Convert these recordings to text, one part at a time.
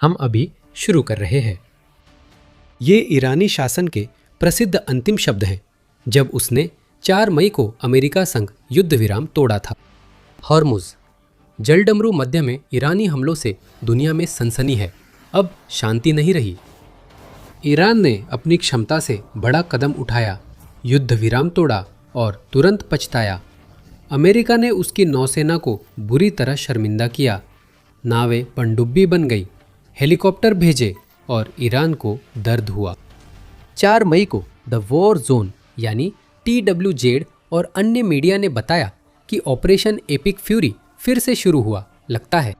हम अभी शुरू कर रहे हैं। ये ईरानी शासन के प्रसिद्ध अंतिम शब्द हैं जब उसने 4 मई को अमेरिका संग युद्ध विराम तोड़ा था। हॉर्मुज़ जलडमरू मध्य में ईरानी हमलों से दुनिया में सनसनी है। अब शांति नहीं रही। ईरान ने अपनी क्षमता से बड़ा कदम उठाया, युद्ध विराम तोड़ा और तुरंत पछताया। अमेरिका ने उसकी नौसेना को बुरी तरह शर्मिंदा किया। नावें पनडुब्बी बन गई, हेलीकॉप्टर भेजे और ईरान को दर्द हुआ। 4 मई को द वॉर जोन यानी TWZ और अन्य मीडिया ने बताया कि ऑपरेशन एपिक फ्यूरी फिर से शुरू हुआ। लगता है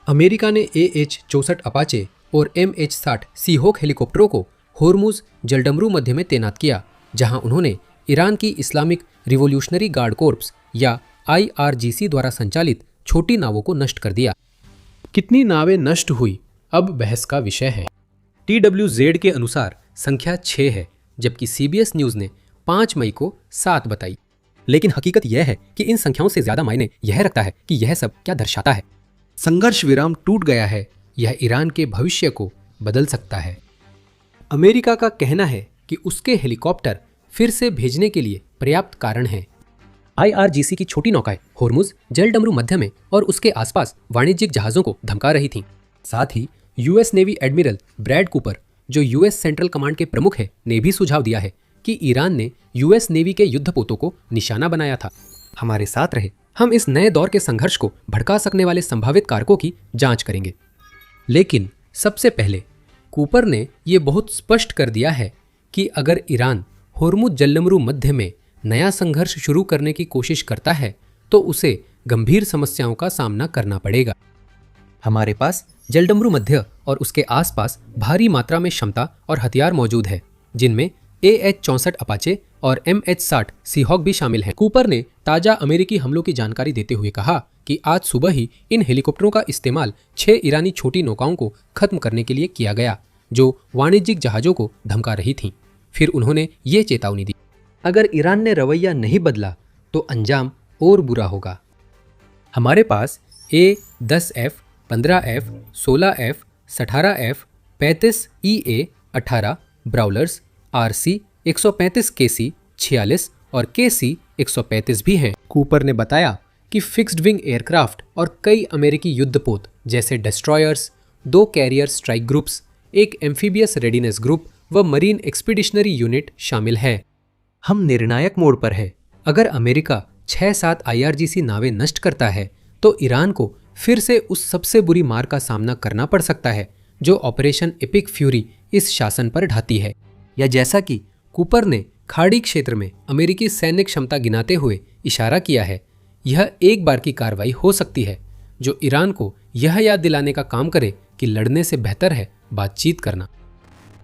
अमेरिका ने AH-64 अपाचे और MH-60 सीहोक हेलीकॉप्टरों को होर्मुज़ जलडमरू मध्य में तैनात किया, जहां उन्होंने ईरान की इस्लामिक रिवॉल्यूशनरी गार्ड कोर्प्स या IRGC द्वारा संचालित छोटी नावों को नष्ट कर दिया। कितनी नावें नष्ट हुई अब बहस का विषय है। TWZ के अनुसार संख्या 6 है, जबकि CBS न्यूज़ ने 5 मई को 7 बताई। लेकिन हकीकत यह है कि इन संख्याओं से ज्यादा मायने यह रखता है कि यह सब क्या दर्शाता है। संघर्ष विराम टूट गया है, यह ईरान के भविष्य को बदल सकता है। अमेरिका का कहना है कि उसके हेलीकॉप्टर फिर से भेजने के लिए पर्याप्त कारण है। IRGC की छोटी नौकाएं होर्मुज़ जलडमरू मध्य में और उसके आसपास वाणिज्यिक जहाजों को धमका रही थीं। साथ ही US navy admiral Brad Cooper, जो US सेंट्रल कमांड के प्रमुख है, ने भी सुझाव दिया है कि ईरान ने US नेवी के युद्धपोतों को निशाना बनाया था। हमारे साथ रहे, हम इस नए दौर के संघर्ष को भड़का सकने वाले संभावित कारकों की जांच करेंगे। लेकिन सबसे पहले कूपर ने यह बहुत स्पष्ट कर दिया है कि अगर ईरान होर्मुज़ जलडमरू मध्य में नया संघर्ष शुरू करने की कोशिश करता है तो उसे गंभीर समस्याओं का सामना करना पड़ेगा। हमारे पास जलडमरू मध्य और उसके आसपास भारी मात्रा में क्षमता और हथियार मौजूद है, जिनमें AH-64 अपाचे और MH-60 सीहॉक भी शामिल हैं। कूपर ने ताजा अमेरिकी हमलों की जानकारी देते हुए कहा कि आज सुबह ही इन हेलीकॉप्टरों का इस्तेमाल 6 ईरानी छोटी नौकाओं को खत्म करने के लिए किया गया, जो वाणिज्यिक जहाजों को धमका रही थीं। फिर उन्होंने ये चेतावनी दी, अगर ईरान ने रवैया नहीं बदला तो अंजाम और बुरा होगा। हमारे पास A-10F, 15F, 16F, 18F, 35EA, 18 ब्राउलर्स, RC-135 KC 46 और KC 135 भी हैं। कूपर ने बताया कि फिक्स्ड विंग एयरक्राफ्ट और कई अमेरिकी युद्धपोत जैसे डिस्ट्रॉयर्स, 2 कैरियर स्ट्राइक ग्रुप्स, एक एम्फीबियस रेडीनेस ग्रुप व मरीन एक्सपीडिशनरी यूनिट शामिल है। हम निर्णायक मोड़ पर है। अगर अमेरिका 6-7 IRGC नावें नष्ट करता है तो ईरान को फिर से उस सबसे बुरी मार का सामना करना पड़ सकता है जो ऑपरेशन एपिक फ्यूरी इस शासन पर ढाती है। या जैसा कि कूपर ने खाड़ी क्षेत्र में अमेरिकी सैन्य क्षमता गिनाते हुए इशारा किया है, यह एक बार की कार्रवाई हो सकती है जो ईरान को यह याद दिलाने का काम करे कि लड़ने से बेहतर है बातचीत करना।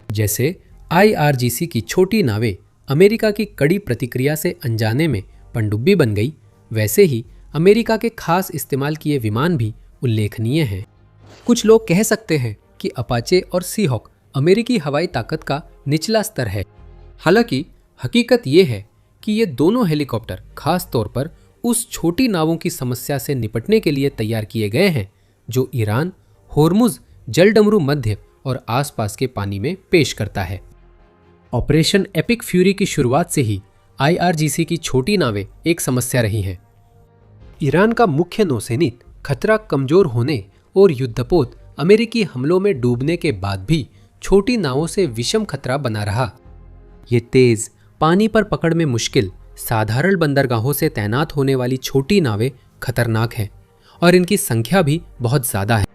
जैसे IRGC की छोटी नावें अमेरिका की कड़ी प्रतिक्रिया से अनजाने में पनडुब्बी बन गई, वैसे ही अमेरिका के खास इस्तेमाल किए विमान भी उल्लेखनीय हैं। कुछ लोग कह सकते हैं कि अपाचे और सीहॉक अमेरिकी हवाई ताकत का निचला स्तर है। हालांकि हकीकत यह है कि ये दोनों हेलीकॉप्टर खास तौर पर उस छोटी नावों की समस्या से निपटने के लिए तैयार किए गए हैं जो ईरान होर्मुज़ जलडमरू मध्य और आसपास के पानी में पेश करता है। ऑपरेशन एपिक फ्यूरी की शुरुआत से ही IRGC की छोटी नावें एक समस्या रही हैं। ईरान का मुख्य नौसैनिक खतरा कमजोर होने और युद्धपोत अमेरिकी हमलों में डूबने के बाद भी छोटी नावों से विषम खतरा बना रहा। ये तेज, पानी पर पकड़ में मुश्किल, साधारण बंदरगाहों से तैनात होने वाली छोटी नावें खतरनाक हैं और इनकी संख्या भी बहुत ज्यादा है।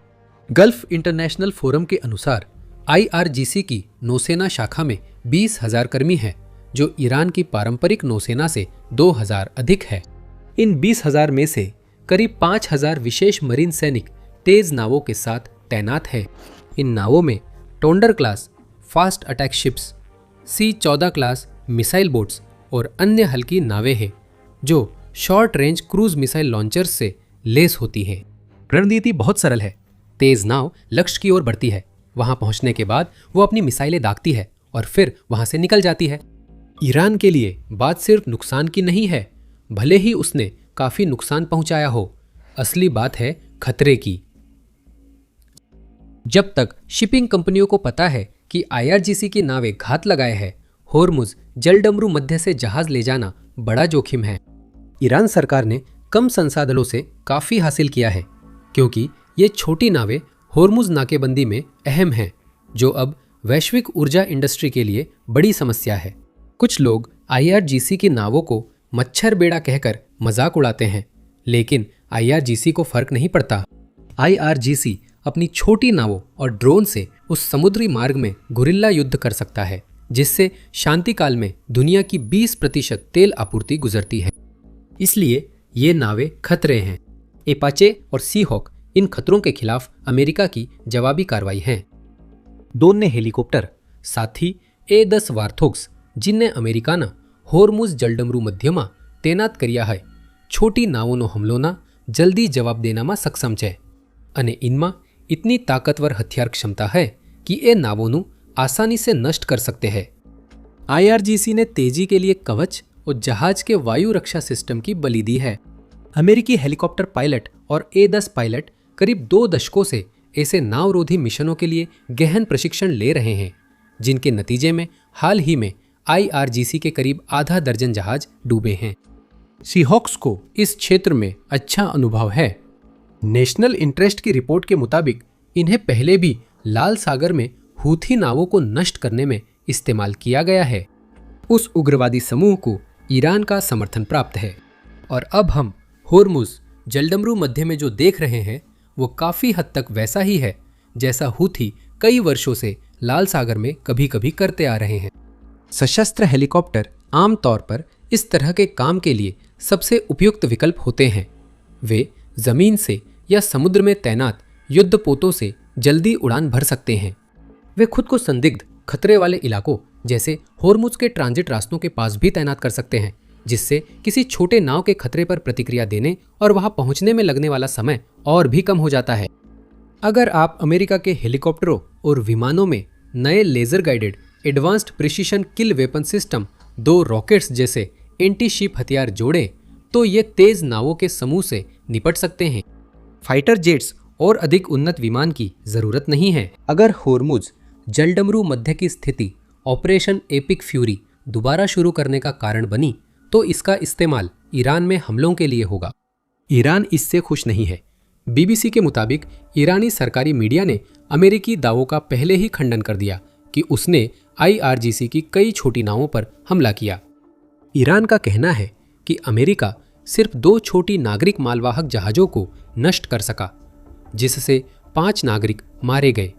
गल्फ इंटरनेशनल फोरम के अनुसार IRGC की नौसेना शाखा में 20,000 कर्मी हैं, जो ईरान की पारंपरिक नौसेना से 2,000 अधिक है। इन 20,000 में से करीब 5,000 विशेष मरीन सैनिक तेज नावों के साथ तैनात है। इन नावों में Tonder class fast attack ships, C-14 class missile boats और अन्य हल्की नावें हैं जो short range cruise missile launchers से लेस होती हैं। रणनीति बहुत सरल है। तेज नाव लक्ष्य की ओर बढ़ती है, वहां पहुंचने के बाद वो अपनी मिसाइलें दागती है और फिर वहां से निकल जाती है। ईरान के लिए बात सिर्फ नुकसान की नहीं है, भले ही उसने काफी नुकसान पहुंचाया हो, असली बात है खतरे की। जब तक शिपिंग कंपनियों को पता है कि आईआरजीसी की नावें घात लगाए हैं, होर्मुज जलडमरू मध्य से जहाज ले जाना बड़ा जोखिम है। ईरान सरकार ने कम संसाधनों से काफी हासिल किया है, क्योंकि ये छोटी नावें होर्मुज नाकेबंदी में अहम हैं, जो अब वैश्विक ऊर्जा इंडस्ट्री के लिए बड़ी समस्या है। कुछ लोग आईआरजीसी की नावों को मच्छर बेड़ा कहकर मजाक उड़ाते हैं, लेकिन आईआरजीसी को फर्क नहीं पड़ता। आईआरजीसी अपनी छोटी नावों और ड्रोन से उस समुद्री मार्ग में गुरिल्ला युद्ध कर सकता है, जिससे शांति काल में दुनिया की 20% तेल आपूर्ति गुजरती है। इसलिए ये नावें खतरे हैं। एपाचे और सीहॉक इन खतरों के खिलाफ अमेरिका की जवाबी कार्रवाई है। दोनों हेलीकॉप्टर, साथ ही A-10 वार्थोग्स, जिनने अमेरिकाना होर्मुज जलडमरू मध्यमा तैनात કર્યા है, छोटी नावों हमलोना जल्दी जवाब देना सक्षम है અને इनमें इतनी ताकतवर हथियार क्षमता है कि ये नावों आसानी से नष्ट कर सकते हैं। आईआरजीसी ने तेजी के लिए कवच और जहाज के वायु रक्षा सिस्टम की बलि दी है। अमेरिकी हेलीकॉप्टर पायलट और A-10 पायलट करीब 2 दशकों से ऐसे नावरोधी मिशनों के लिए गहन प्रशिक्षण ले रहे हैं, जिनके नतीजे में हाल ही में आईआरजीसी के करीब आधा दर्जन जहाज डूबे हैं। सीहॉक्स को इस क्षेत्र में अच्छा अनुभव है। नेशनल इंटरेस्ट की रिपोर्ट के मुताबिक इन्हें पहले भी लाल सागर में हूथी नावों को नष्ट करने में इस्तेमाल किया गया है। उस उग्रवादी समूह को ईरान का समर्थन प्राप्त है और अब हम होर्मुज जलडमरू मध्य में जो देख रहे हैं वो काफी हद तक वैसा ही है जैसा हूथी कई वर्षों से लाल सागर में कभी कभी करते आ रहे हैं। सशस्त्र हेलीकॉप्टर आमतौर पर इस तरह के काम के लिए सबसे उपयुक्त विकल्प होते हैं। वे जमीन से या समुद्र में तैनात युद्धपोतों से जल्दी उड़ान भर सकते हैं। वे खुद को संदिग्ध खतरे वाले इलाकों जैसे होर्मुज के ट्रांजिट रास्तों के पास भी तैनात कर सकते हैं, जिससे किसी छोटे नाव के खतरे पर प्रतिक्रिया देने और वहां पहुंचने में लगने वाला समय और भी कम हो जाता है। अगर आप अमेरिका के हेलीकॉप्टरों और विमानों में नए लेजर गाइडेड एडवांस्ड प्रिसिशन किल वेपन सिस्टम, 2 रॉकेट्स जैसे एंटी शिप हथियार जोड़ें तो ये तेज नावों के समूह से निपट सकते हैं। फाइटर जेट्स और अधिक उन्नत विमान की जरूरत नहीं है। अगर होर्मुज जलडमरू मध्य की स्थिति ऑपरेशन एपिक फ्यूरी दोबारा शुरू करने का कारण बनी तो इसका इस्तेमाल ईरान में हमलों के लिए होगा। ईरान इससे खुश नहीं है। बीबीसी के मुताबिक ईरानी सरकारी मीडिया ने अमेरिकी दावों का पहले ही खंडन कर दिया कि उसने आईआरजीसी की कई छोटी नावों पर हमला किया। ईरान का कहना है कि अमेरिका सिर्फ 2 छोटी नागरिक मालवाहक जहाजों को नष्ट कर सका, जिससे 5 नागरिक मारे गए।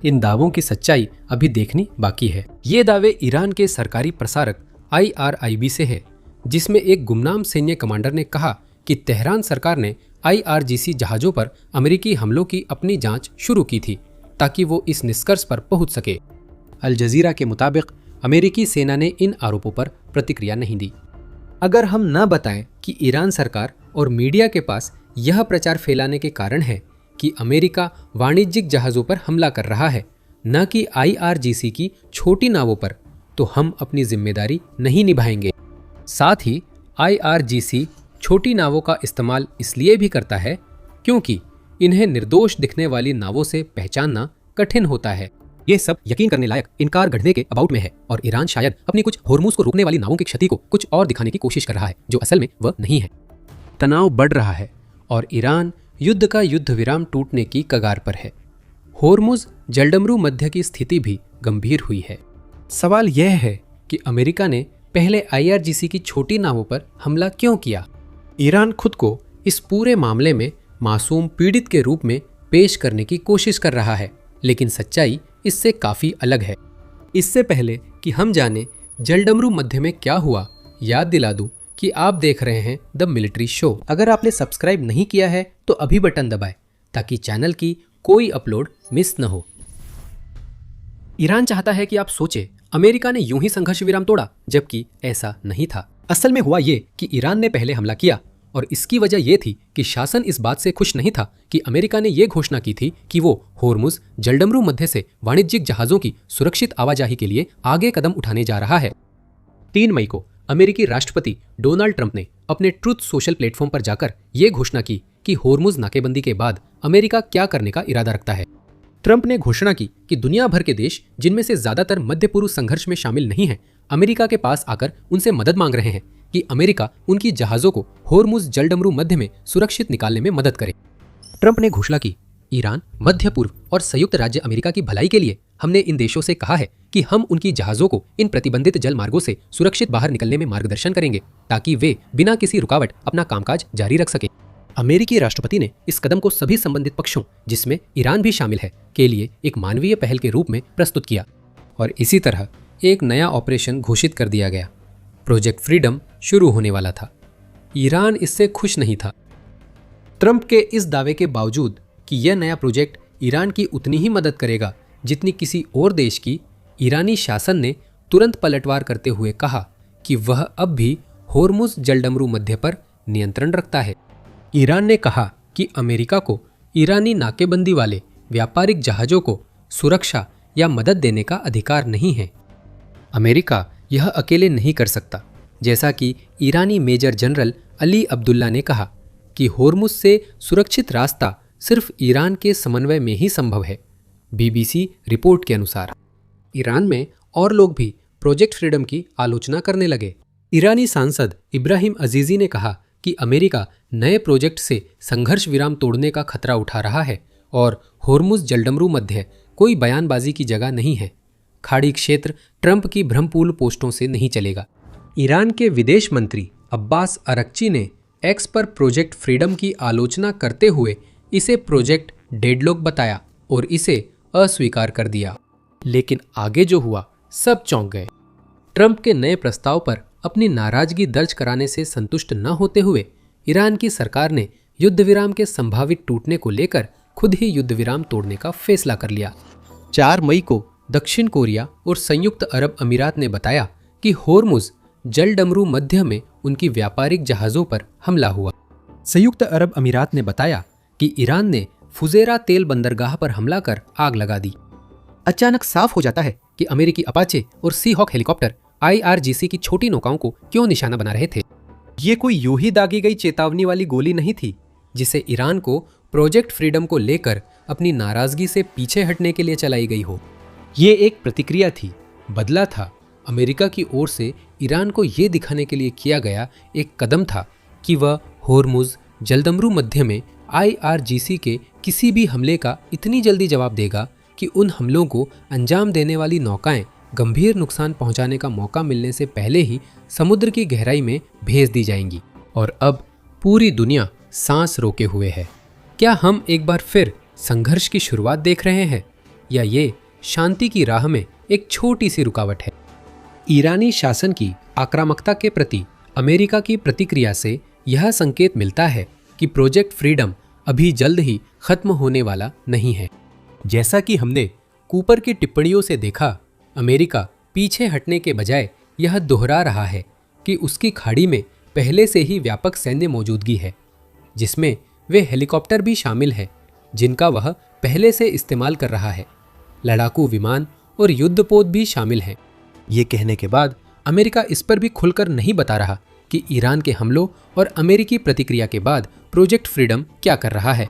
इन दावों की सच्चाई अभी देखनी बाकी है। ये दावे ईरान के सरकारी प्रसारक IRIB से है, जिसमें एक गुमनाम सैन्य कमांडर ने कहा कि तेहरान सरकार ने आईआरजीसी जहाजों पर अमेरिकी हमलों की अपनी जांच शुरू की थी ताकि वो इस निष्कर्ष पर पहुंच सके। अल जजीरा के मुताबिक अमेरिकी सेना ने इन आरोपों पर प्रतिक्रिया नहीं दी। अगर हम न बताएं कि ईरान सरकार और मीडिया के पास यह प्रचार फैलाने के कारण है कि अमेरिका वाणिज्यिक जहाज़ों पर हमला कर रहा है, न कि आईआरजीसी की छोटी नावों पर, तो हम अपनी जिम्मेदारी नहीं निभाएंगे। साथ ही आईआरजीसी छोटी नावों का इस्तेमाल इसलिए भी करता है क्योंकि इन्हें निर्दोष दिखने वाली नावों से पहचानना कठिन होता है। ये सब यकीन करने लायक इनकार गढ़ने के अबाउट में है और ईरान शायद अपनी कुछ होर्मुज को रोकने वाली नावों की क्षति को कुछ और दिखाने की कोशिश कर रहा है, जो असल में वह नहीं है। तनाव बढ़ रहा है और ईरान युद्ध का युद्ध विराम टूटने की कगार पर है। होर्मुज जलडमरू मध्य की स्थिति भी गंभीर हुई है। सवाल यह है कि अमेरिका ने पहले आईआरजीसी की छोटी नावों पर हमला क्यों किया? ईरान खुद को इस पूरे मामले में मासूम पीड़ित के रूप में पेश करने की कोशिश कर रहा है, लेकिन सच्चाई इससे काफी अलग है। इससे पहले कि हम जाने जलडमरू मध्य में क्या हुआ, याद दिला दूं कि आप देख रहे हैं द मिलिट्री शो। अगर आपने सब्सक्राइब नहीं किया है तो अभी बटन दबाएं ताकि चैनल की कोई अपलोड मिस न हो। ईरान चाहता है कि आप सोचें अमेरिका ने यूं ही संघर्ष विराम तोड़ा, जबकि ऐसा नहीं था। असल में हुआ ये कि ईरान ने पहले हमला किया और इसकी वजह यह थी कि शासन इस बात से खुश नहीं था कि अमेरिका ने यह घोषणा की थी कि वो होर्मुज जलडमरू मध्य से वाणिज्यिक जहाजों की सुरक्षित आवाजाही के लिए आगे कदम उठाने जा रहा है। 3 मई को अमेरिकी राष्ट्रपति डोनाल्ड ट्रंप ने अपने ट्रुथ सोशल प्लेटफॉर्म पर जाकर यह घोषणा की कि होर्मुज नाकेबंदी के बाद अमेरिका क्या करने का इरादा रखता है। ट्रंप ने घोषणा की कि दुनिया भर के देश, जिनमें से ज्यादातर मध्य पूर्व संघर्ष में शामिल नहीं हैं, अमेरिका के पास आकर उनसे मदद मांग रहे हैं कि अमेरिका उनकी जहाजों को होर्मुज जलडमरू मध्य में सुरक्षित निकालने में मदद करे। ट्रंप ने घोषणा की, ईरान, मध्य पूर्व और संयुक्त राज्य अमेरिका की भलाई के लिए हमने इन देशों से कहा है कि हम उनकी जहाजों को इन प्रतिबंधित जल मार्गों से सुरक्षित बाहर निकलने में मार्गदर्शन करेंगे ताकि वे बिना किसी रुकावट अपना कामकाज जारी रख सके। अमेरिकी राष्ट्रपति ने इस कदम को सभी संबंधित पक्षों, जिसमें ईरान भी शामिल है, के लिए एक मानवीय पहल के रूप में प्रस्तुत किया और इसी तरह एक नया ऑपरेशन घोषित कर दिया गया। प्रोजेक्ट फ्रीडम शुरू होने वाला था। ईरान इससे खुश नहीं था। ट्रंप के इस दावे के बावजूद कि यह नया प्रोजेक्ट ईरान की उतनी ही मदद करेगा जितनी किसी और देश की, ईरानी शासन ने तुरंत पलटवार करते हुए कहा कि वह अब भी होर्मुज जलडमरू मध्य पर नियंत्रण रखता है। ईरान ने कहा कि अमेरिका को ईरानी नाकेबंदी वाले व्यापारिक जहाज़ों को सुरक्षा या मदद देने का अधिकार नहीं है। अमेरिका यह अकेले नहीं कर सकता, जैसा कि ईरानी मेजर जनरल अली अब्दुल्ला ने कहा कि होर्मुज से सुरक्षित रास्ता सिर्फ ईरान के समन्वय में ही संभव है। BBC रिपोर्ट के अनुसार ईरान में और लोग भी प्रोजेक्ट फ्रीडम की आलोचना करने लगे। ईरानी सांसद इब्राहिम अजीजी ने कहा कि अमेरिका नए प्रोजेक्ट से संघर्ष विराम तोड़ने का खतरा उठा रहा है और होर्मुज जलडमरू मध्य कोई बयानबाजी की जगह नहीं है। खाड़ी क्षेत्र ट्रंप की भ्रमपूर्ण पोस्टों से नहीं चलेगा। ईरान के विदेश मंत्री अब्बास अरक्ची ने एक्स पर प्रोजेक्ट फ्रीडम की आलोचना करते हुए इसे प्रोजेक्ट डेडलॉक बताया और इसे अस्वीकार कर दिया। लेकिन आगे जो हुआ, सब चौंक गए। ट्रंप के नए प्रस्ताव पर अपनी नाराजगी दर्ज कराने से संतुष्ट न होते हुए ईरान की सरकार ने युद्ध विराम के संभावित टूटने को लेकर खुद ही युद्ध विराम तोड़ने का फैसला कर लिया। 4 मई को दक्षिण कोरिया और संयुक्त अरब अमीरात ने बताया कि होर्मुज जलडमरू मध्य में उनकी व्यापारिक जहाज़ों पर हमला हुआ। संयुक्त अरब अमीरात ने बताया कि ईरान ने फुजेरा तेल बंदरगाह पर हमला कर आग लगा दी। अचानक साफ हो जाता है कि अमेरिकी अपाचे और सी हॉक हेलीकॉप्टर IRGC की छोटी नौकाओं को क्यों निशाना बना रहे थे। ये कोई यूं ही दागी गई चेतावनी वाली गोली नहीं थी जिसे ईरान को प्रोजेक्ट फ्रीडम को लेकर अपनी नाराजगी से पीछे हटने के लिए चलाई गई हो। ये एक प्रतिक्रिया थी, बदला था। अमेरिका की ओर से ईरान को ये दिखाने के लिए किया गया एक कदम था कि वह होर्मुज जलडमरू मध्य में IRGC के किसी भी हमले का इतनी जल्दी जवाब देगा कि उन हमलों को अंजाम देने वाली नौकाएं गंभीर नुकसान पहुंचाने का मौका मिलने से पहले ही समुद्र की गहराई में भेज दी जाएंगी। और अब पूरी दुनिया सांस रोके हुए है। क्या हम एक बार फिर संघर्ष की शुरुआत देख रहे हैं या ये शांति की राह में एक छोटी सी रुकावट है? ईरानी शासन की आक्रामकता के प्रति अमेरिका की प्रतिक्रिया से यह संकेत मिलता है कि प्रोजेक्ट फ्रीडम अभी जल्द ही खत्म होने वाला नहीं है। जैसा कि हमने कूपर की टिप्पणियों से देखा, अमेरिका पीछे हटने के बजाय यह दोहरा रहा है कि उसकी खाड़ी में पहले से ही व्यापक सैन्य मौजूदगी है, जिसमें वे हेलीकॉप्टर भी शामिल हैं जिनका वह पहले से इस्तेमाल कर रहा है। लड़ाकू विमान और युद्धपोत भी शामिल हैं। ये कहने के बाद अमेरिका इस पर भी खुलकर नहीं बता रहा कि ईरान के हमलों और अमेरिकी प्रतिक्रिया के बाद प्रोजेक्ट फ्रीडम क्या कर रहा है।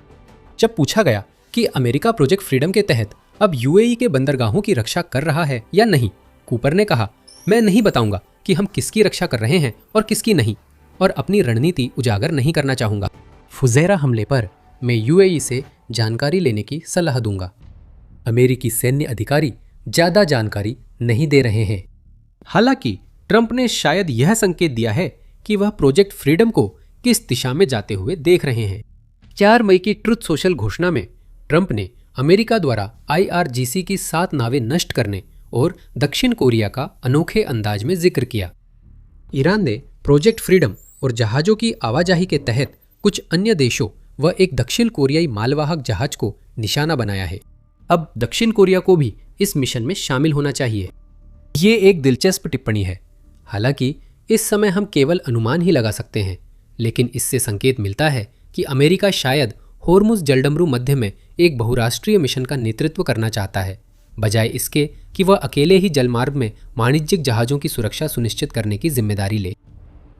जब पूछा गया कि अमेरिका प्रोजेक्ट फ्रीडम के तहत अब UAE के बंदरगाहों की रक्षा कर रहा है या नहीं, कूपर ने कहा, मैं नहीं बताऊंगा कि हम किसकी रक्षा कर रहे हैं और किसकी नहीं, और अपनी रणनीति उजागर नहीं करना चाहूंगा। फुजेरा हमले पर मैं UAE से जानकारी लेने की सलाह दूंगा। अमेरिकी सैन्य अधिकारी ज्यादा जानकारी नहीं दे रहे हैं। हालांकि ट्रंप ने शायद यह संकेत दिया है कि वह प्रोजेक्ट फ्रीडम को किस दिशा में जाते हुए देख रहे हैं। 4 मई की ट्रुथ सोशल घोषणा में ट्रंप ने अमेरिका द्वारा IRGC की 7 नावें नष्ट करने और दक्षिण कोरिया का अनोखे अंदाज में जिक्र किया। ईरान ने प्रोजेक्ट फ्रीडम और जहाज़ों की आवाजाही के तहत कुछ अन्य देशों व एक दक्षिण कोरियाई मालवाहक जहाज को निशाना बनाया है। अब दक्षिण कोरिया को भी इस मिशन में शामिल होना चाहिए। ये एक दिलचस्प टिप्पणी है। हालांकि इस समय हम केवल अनुमान ही लगा सकते हैं, लेकिन इससे संकेत मिलता है कि अमेरिका शायद होर्मुज जलडमरू मध्य में एक बहुराष्ट्रीय मिशन का नेतृत्व करना चाहता है, बजाय इसके कि वह अकेले ही जलमार्ग में वाणिज्यिक जहाज़ों की सुरक्षा सुनिश्चित करने की जिम्मेदारी ले।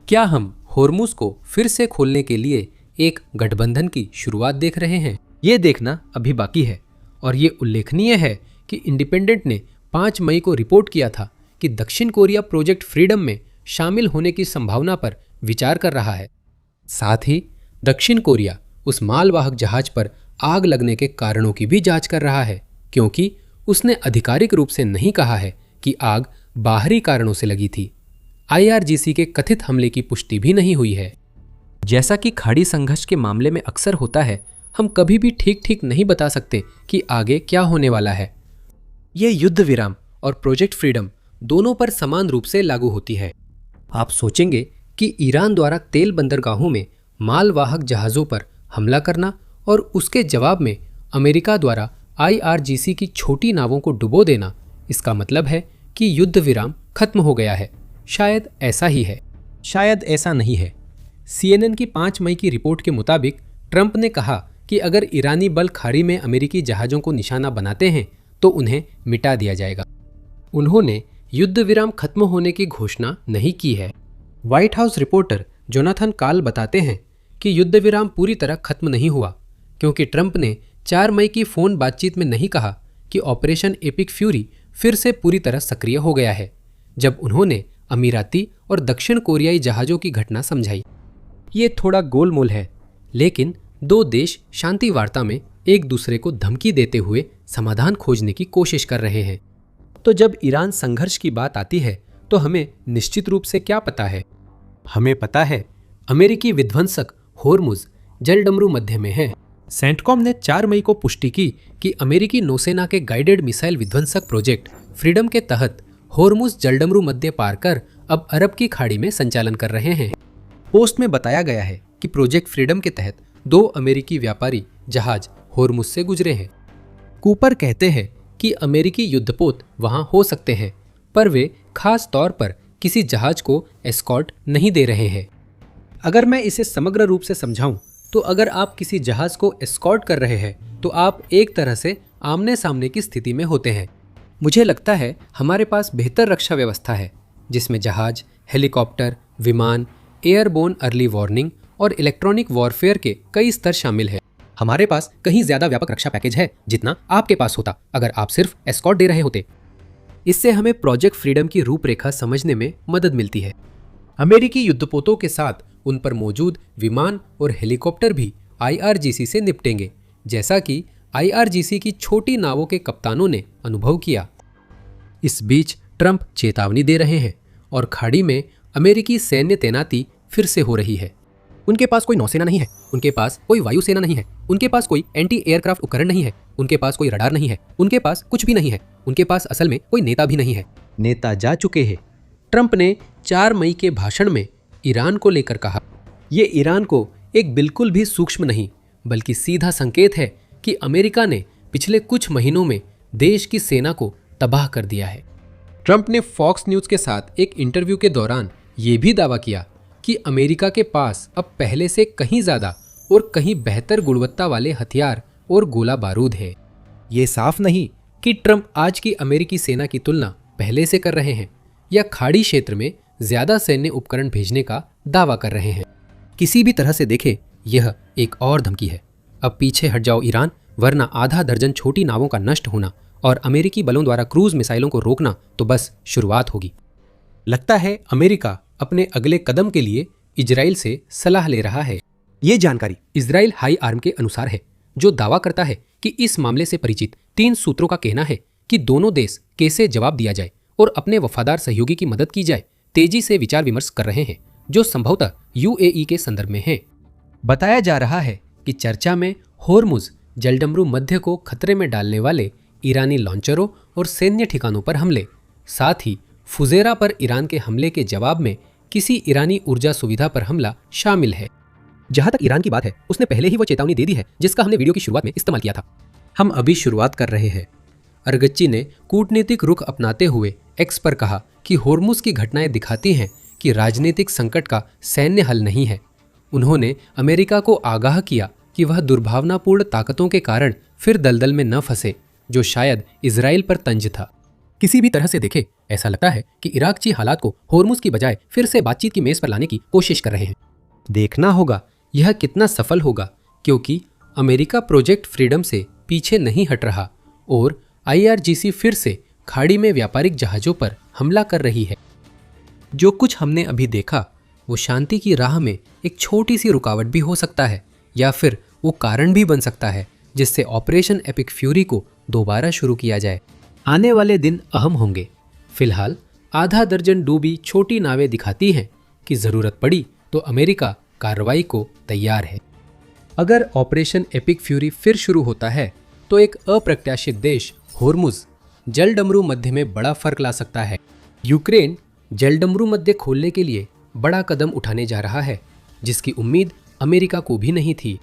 क्या हम होर्मुज को फिर से खोलने के लिए एक गठबंधन की शुरुआत देख रहे हैं? ये देखना अभी बाकी है और ये उल्लेखनीय है कि इंडिपेंडेंट ने 5 मई को रिपोर्ट किया था कि दक्षिण कोरिया प्रोजेक्ट फ्रीडम में शामिल होने की संभावना पर विचार कर रहा है। साथ ही दक्षिण कोरिया उस मालवाहक जहाज पर आग लगने के कारणों की भी जांच कर रहा है, क्योंकि उसने आधिकारिक रूप से नहीं कहा है कि आग बाहरी कारणों से लगी थी। IRGC के कथित हमले की पुष्टि भी नहीं हुई है। जैसा कि खाड़ी संघर्ष के मामले में अक्सर होता है, हम कभी भी ठीक नहीं बता सकते कि आगे क्या होने वाला है। ये युद्ध विराम और प्रोजेक्ट फ्रीडम दोनों पर समान रूप से लागू होती है। आप सोचेंगे कि ईरान द्वारा तेल बंदरगाहों में मालवाहक जहाज़ों पर हमला करना और उसके जवाब में अमेरिका द्वारा IRGC की छोटी नावों को डुबो देना, इसका मतलब है कि युद्ध विराम खत्म हो गया है। शायद ऐसा ही है, शायद ऐसा नहीं है। CNN की 5 मई की रिपोर्ट के मुताबिक ट्रंप ने कहा कि अगर ईरानी बल खाड़ी में अमेरिकी जहाज़ों को निशाना बनाते हैं तो उन्हें मिटा दिया जाएगा। उन्होंने युद्ध विराम खत्म होने की घोषणा नहीं की है। व्हाइट हाउस रिपोर्टर जोनाथन काल बताते हैं कि युद्ध विराम पूरी तरह खत्म नहीं हुआ, क्योंकि ट्रंप ने 4 मई की फ़ोन बातचीत में नहीं कहा कि ऑपरेशन एपिक फ्यूरी फिर से पूरी तरह सक्रिय हो गया है, जब उन्होंने अमीराती और दक्षिण कोरियाई जहाज़ों की घटना समझाई। ये थोड़ा गोलमोल है, लेकिन दो देश शांति वार्ता में एक दूसरे को धमकी देते हुए समाधान खोजने की कोशिश कर रहे हैं। तो जब ईरान संघर्ष की बात आती है तो हमें निश्चित रूप से क्या पता है? हमें पता है अमेरिकी विध्वंसक होर्मुज जलडमरू मध्य में है। सेंटकॉम ने 4 मई को पुष्टि की कि अमेरिकी नौसेना के गाइडेड मिसाइल विध्वंसक प्रोजेक्ट फ्रीडम के तहत होर्मुज जलडमरू मध्य पार कर अब अरब की खाड़ी में संचालन कर रहे हैं। पोस्ट में बताया गया है कि प्रोजेक्ट फ्रीडम के तहत 2 अमेरिकी व्यापारी जहाज होर्मुज से गुजरे हैं। कूपर कहते हैं कि अमेरिकी युद्धपोत वहां हो सकते हैं, पर वे खास तौर पर किसी जहाज को एस्कॉर्ट नहीं दे रहे हैं। अगर मैं इसे समग्र रूप से समझाऊं तो अगर आप किसी जहाज को एस्कॉर्ट कर रहे हैं तो आप एक तरह से आमने सामने की स्थिति में होते हैं। मुझे लगता है हमारे पास बेहतर रक्षा व्यवस्था है, जिसमें जहाज, हेलीकॉप्टर, विमान, एयरबोर्न अर्ली वार्निंग और इलेक्ट्रॉनिक वॉरफेयर के कई स्तर शामिल है। हमारे पास कहीं ज्यादा व्यापक रक्षा पैकेज है जितना आपके पास होता अगर आप सिर्फ एस्कॉर्ट दे रहे होते। इससे हमें प्रोजेक्ट फ्रीडम की रूपरेखा समझने में मदद मिलती है। अमेरिकी युद्धपोतों के साथ उन पर मौजूद विमान और हेलीकॉप्टर भी IRGC से निपटेंगे, जैसा कि IRGC की छोटी नावों के कप्तानों ने अनुभव किया। इस बीच ट्रंप चेतावनी दे रहे हैं और खाड़ी में अमेरिकी सैन्य तैनाती फिर से हो रही है। उनके पास कोई नौसेना नहीं है, उनके पास कोई वायुसेना नहीं है, उनके पास कोई एंटी एयरक्राफ्ट उपकरण नहीं है, उनके पास कोई रडार नहीं है, उनके पास कुछ भी नहीं है, उनके पास असल में कोई नेता भी नहीं है। नेता जा चुके हैं। ट्रंप ने 4 मई के भाषण में ईरान को लेकर कहा, ये ईरान को एक बिल्कुल भी सूक्ष्म नहीं बल्कि सीधा संकेत है कि अमेरिका ने पिछले कुछ महीनों में देश की सेना को तबाह कर दिया है। ट्रंप ने फॉक्स न्यूज़ के साथ एक इंटरव्यू के दौरान ये भी दावा किया कि अमेरिका के पास अब पहले से कहीं ज़्यादा और कहीं बेहतर गुणवत्ता वाले हथियार और गोला बारूद है। ये साफ नहीं कि ट्रंप आज की अमेरिकी सेना की तुलना पहले से कर रहे हैं या खाड़ी क्षेत्र में ज़्यादा सैन्य उपकरण भेजने का दावा कर रहे हैं। किसी भी तरह से देखें, यह एक और धमकी है। अब पीछे हट जाओ ईरान, वरना आधा दर्जन छोटी नावों का नष्ट होना और अमेरिकी बलों द्वारा क्रूज मिसाइलों को रोकना तो बस शुरुआत होगी। लगता है अमेरिका अपने अगले कदम के लिए इजराइल से सलाह ले रहा है। ये जानकारी इजराइल हाई आर्म के अनुसार है, जो दावा करता है कि इस मामले से परिचित 3 सूत्रों का कहना है कि दोनों देश कैसे जवाब दिया जाए और अपने वफादार सहयोगी की मदद की जाए तेजी से विचार विमर्श कर रहे हैं, जो संभवतः UAE के संदर्भ में है। बताया जा रहा है कि चर्चा में होर्मुज जलडमरू मध्य को खतरे में डालने वाले ईरानी लॉन्चरों और सैन्य ठिकानों पर हमले, साथ ही फुजेरा पर ईरान के हमले के जवाब में किसी ईरानी ऊर्जा सुविधा पर हमला शामिल है। जहां तक ईरान की बात है, उसने पहले ही वो चेतावनी दे दी है जिसका हमने वीडियो की शुरुआत में इस्तेमाल किया था। हम अभी शुरुआत कर रहे हैं। अरगच्ची ने कूटनीतिक रुख अपनाते हुए एक्स पर कहा कि होर्मुज की घटनाएं दिखाती हैं कि राजनीतिक संकट का सैन्य हल नहीं है। उन्होंने अमेरिका को आगाह किया कि वह दुर्भावनापूर्ण ताकतों के कारण फिर दलदल में न फंसे, जो शायद इजराइल पर तंज था। किसी भी तरह से देखे, ऐसा लगता है कि इराकची हालात को होर्मुज की बजाय फिर से बातचीत की मेज पर लाने की कोशिश कर रहे हैं। देखना होगा यह कितना सफल होगा, क्योंकि अमेरिका प्रोजेक्ट फ्रीडम से पीछे नहीं हट रहा और IRGC फिर से खाड़ी में व्यापारिक जहाज़ों पर हमला कर रही है। जो कुछ हमने अभी देखा वो शांति की राह में एक छोटी सी रुकावट भी हो सकता है, या फिर वो कारण भी बन सकता है जिससे ऑपरेशन एपिक फ्यूरी को दोबारा शुरू किया जाए। आने वाले दिन अहम होंगे। फिलहाल आधा दर्जन डूबी छोटी नावें दिखाती हैं कि ज़रूरत पड़ी तो अमेरिका कार्रवाई को तैयार है। अगर ऑपरेशन एपिक फ्यूरी फिर शुरू होता है तो एक अप्रत्याशित देश होर्मुज जलडमरू मध्य में बड़ा फर्क ला सकता है। यूक्रेन जलडमरू मध्य खोलने के लिए बड़ा कदम उठाने जा रहा है, जिसकी उम्मीद अमेरिका को भी नहीं थी।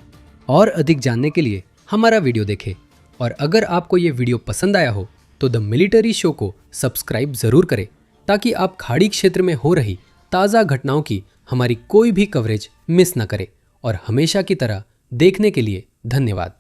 और अधिक जानने के लिए हमारा वीडियो देखें, और अगर आपको ये वीडियो पसंद आया हो तो द मिलिट्री शो को सब्सक्राइब ज़रूर करें, ताकि आप खाड़ी क्षेत्र में हो रही ताज़ा घटनाओं की हमारी कोई भी कवरेज मिस न करें। और हमेशा की तरह देखने के लिए धन्यवाद।